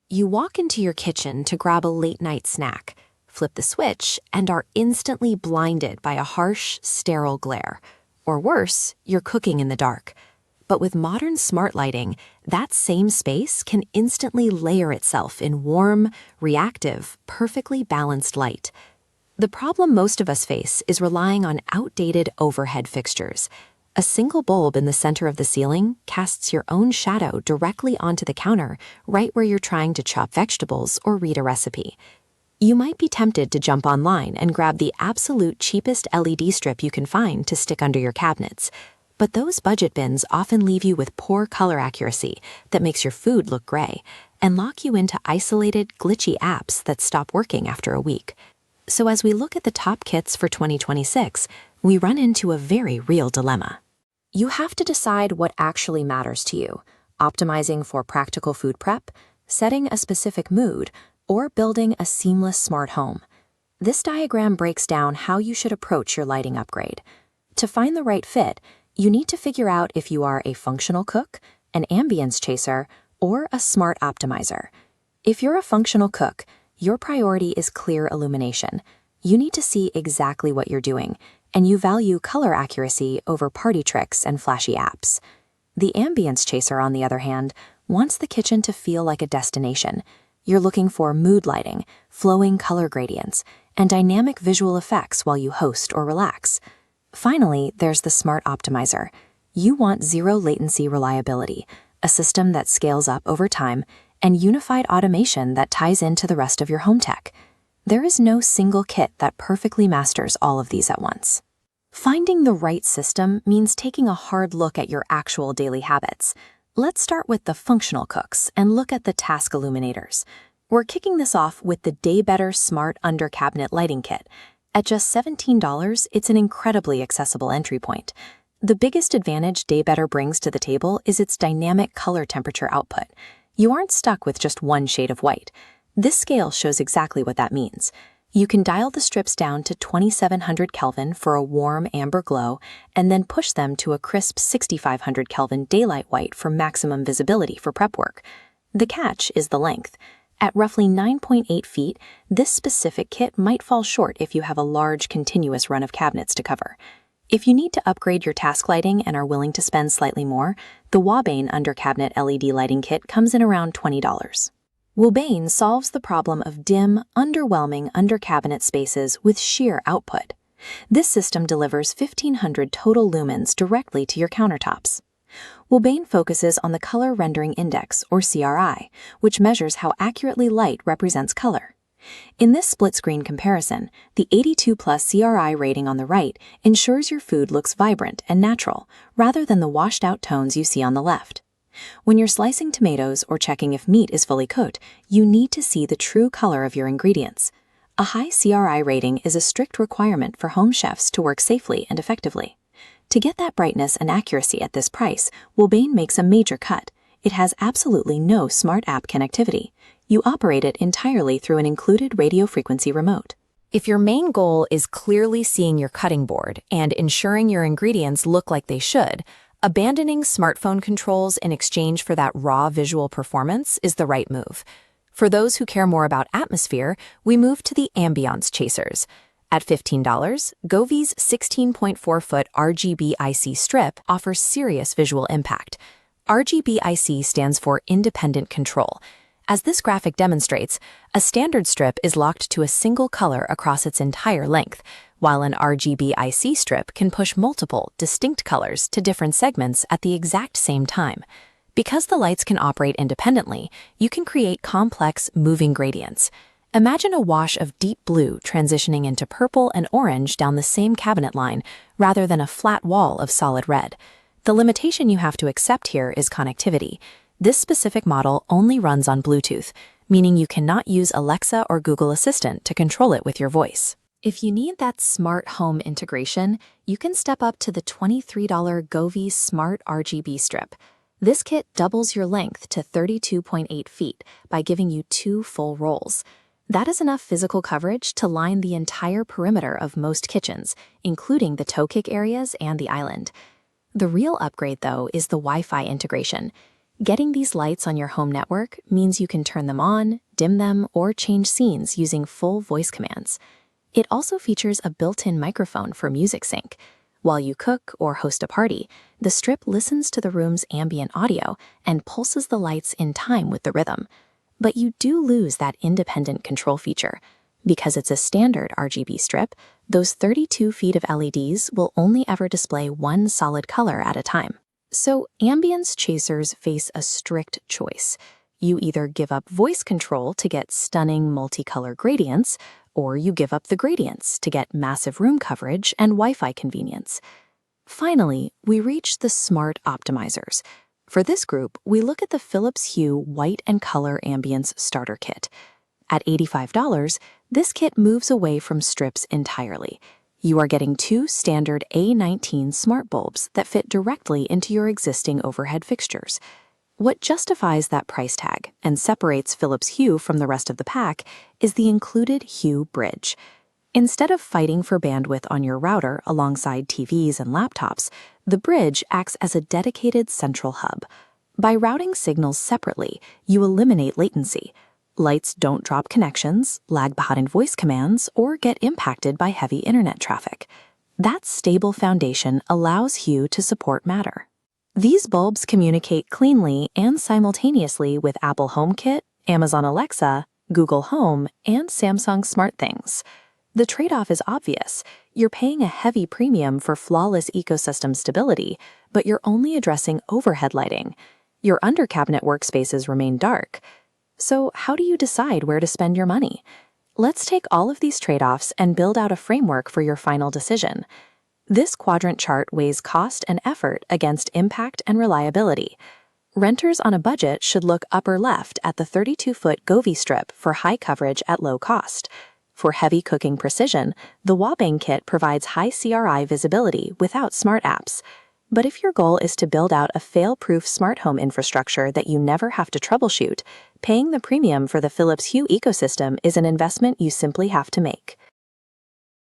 You walk into your kitchen to grab a late-night snack, flip the switch, and are instantly blinded by a harsh, sterile glare. Or worse, you're cooking in the dark. But with modern smart lighting, that same space can instantly layer itself in warm, reactive, perfectly balanced light. The problem most of us face is relying on outdated overhead fixtures. A single bulb in the center of the ceiling casts your own shadow directly onto the counter, right where you're trying to chop vegetables or read a recipe. You might be tempted to jump online and grab the absolute cheapest LED strip you can find to stick under your cabinets. But those budget bins often leave you with poor color accuracy that makes your food look gray and lock you into isolated, glitchy apps that stop working after a week. So as we look at the top kits for 2026, we run into a very real dilemma. You have to decide what actually matters to you: optimizing for practical food prep, setting a specific mood, or building a seamless smart home. This diagram breaks down how you should approach your lighting upgrade. To find the right fit, you need to figure out if you are a functional cook, an ambience chaser, or a smart optimizer. If you're a functional cook, your priority is clear illumination. You need to see exactly what you're doing, and you value color accuracy over party tricks and flashy apps. The ambience chaser, on the other hand, wants the kitchen to feel like a destination. You're looking for mood lighting, flowing color gradients, and dynamic visual effects while you host or relax. Finally, there's the smart optimizer. You want zero latency reliability, a system that scales up over time, and unified automation that ties into the rest of your home tech. There is no single kit that perfectly masters all of these at once. Finding the right system means taking a hard look at your actual daily habits. Let's start with the functional cooks and look at the task illuminators. We're kicking this off with the DAYBETTER Smart Under Cabinet Lighting Kit. At just $17, it's an incredibly accessible entry point. The biggest advantage DAYBETTER brings to the table is its dynamic color temperature output. You aren't stuck with just one shade of white. This scale shows exactly what that means. You can dial the strips down to 2700 Kelvin for a warm amber glow, and then push them to a crisp 6500 Kelvin daylight white for maximum visibility for prep work. The catch is the length. At roughly 9.8 feet, this specific kit might fall short if you have a large, continuous run of cabinets to cover. If you need to upgrade your task lighting and are willing to spend slightly more, the WOBANE Under Cabinet LED Lighting Kit comes in around $20. WOBANE solves the problem of dim, underwhelming under-cabinet spaces with sheer output. This system delivers 1,500 total lumens directly to your countertops. WOBANE focuses on the Color Rendering Index, or CRI, which measures how accurately light represents color. In this split-screen comparison, the 82+ CRI rating on the right ensures your food looks vibrant and natural, rather than the washed-out tones you see on the left. When you're slicing tomatoes or checking if meat is fully cooked, you need to see the true color of your ingredients. A high CRI rating is a strict requirement for home chefs to work safely and effectively. To get that brightness and accuracy at this price, WOBANE makes a major cut. It has absolutely no smart app connectivity. You operate it entirely through an included radio frequency remote. If your main goal is clearly seeing your cutting board and ensuring your ingredients look like they should, abandoning smartphone controls in exchange for that raw visual performance is the right move. For those who care more about atmosphere, we move to the Ambiance chasers. At $15, Govee's 16.4-foot RGBIC strip offers serious visual impact. RGBIC stands for Independent Control. As this graphic demonstrates, a standard strip is locked to a single color across its entire length, while an RGBIC strip can push multiple, distinct colors to different segments at the exact same time. Because the lights can operate independently, you can create complex, moving gradients. Imagine a wash of deep blue transitioning into purple and orange down the same cabinet line, rather than a flat wall of solid red. The limitation you have to accept here is connectivity. This specific model only runs on Bluetooth, meaning you cannot use Alexa or Google Assistant to control it with your voice. If you need that smart home integration, you can step up to the $23 Govee Smart RGB strip. This kit doubles your length to 32.8 feet by giving you 2 full rolls. That is enough physical coverage to line the entire perimeter of most kitchens, including the toe kick areas and the island. The real upgrade, though, is the Wi-Fi integration. Getting these lights on your home network means you can turn them on, dim them, or change scenes using full voice commands. It also features a built-in microphone for music sync. While you cook or host a party, the strip listens to the room's ambient audio and pulses the lights in time with the rhythm. But you do lose that independent control feature. Because it's a standard RGB strip, those 32 feet of LEDs will only ever display one solid color at a time. So ambience chasers face a strict choice. You either give up voice control to get stunning multicolor gradients, or you give up the gradients to get massive room coverage and Wi-Fi convenience. Finally, we reach the smart optimizers. For this group, we look at the Philips Hue White and Color Ambience Starter Kit. At $85, this kit moves away from strips entirely. You are getting two standard A19 smart bulbs that fit directly into your existing overhead fixtures. What justifies that price tag and separates Philips Hue from the rest of the pack is the included Hue Bridge. Instead of fighting for bandwidth on your router alongside TVs and laptops, the bridge acts as a dedicated central hub. By routing signals separately, you eliminate latency. Lights don't drop connections, lag behind voice commands, or get impacted by heavy internet traffic. That stable foundation allows Hue to support Matter. These bulbs communicate cleanly and simultaneously with Apple HomeKit, Amazon Alexa, Google Home, and Samsung SmartThings. The trade-off is obvious. You're paying a heavy premium for flawless ecosystem stability, but you're only addressing overhead lighting. Your under-cabinet workspaces remain dark. So how do you decide where to spend your money? Let's take all of these trade-offs and build out a framework for your final decision. This quadrant chart weighs cost and effort against impact and reliability. Renters on a budget should look upper left at the 32-foot Govee strip for high coverage at low cost. For heavy cooking precision, the WOBANE kit provides high CRI visibility without smart apps. But if your goal is to build out a fail-proof smart home infrastructure that you never have to troubleshoot, paying the premium for the Philips Hue ecosystem is an investment you simply have to make.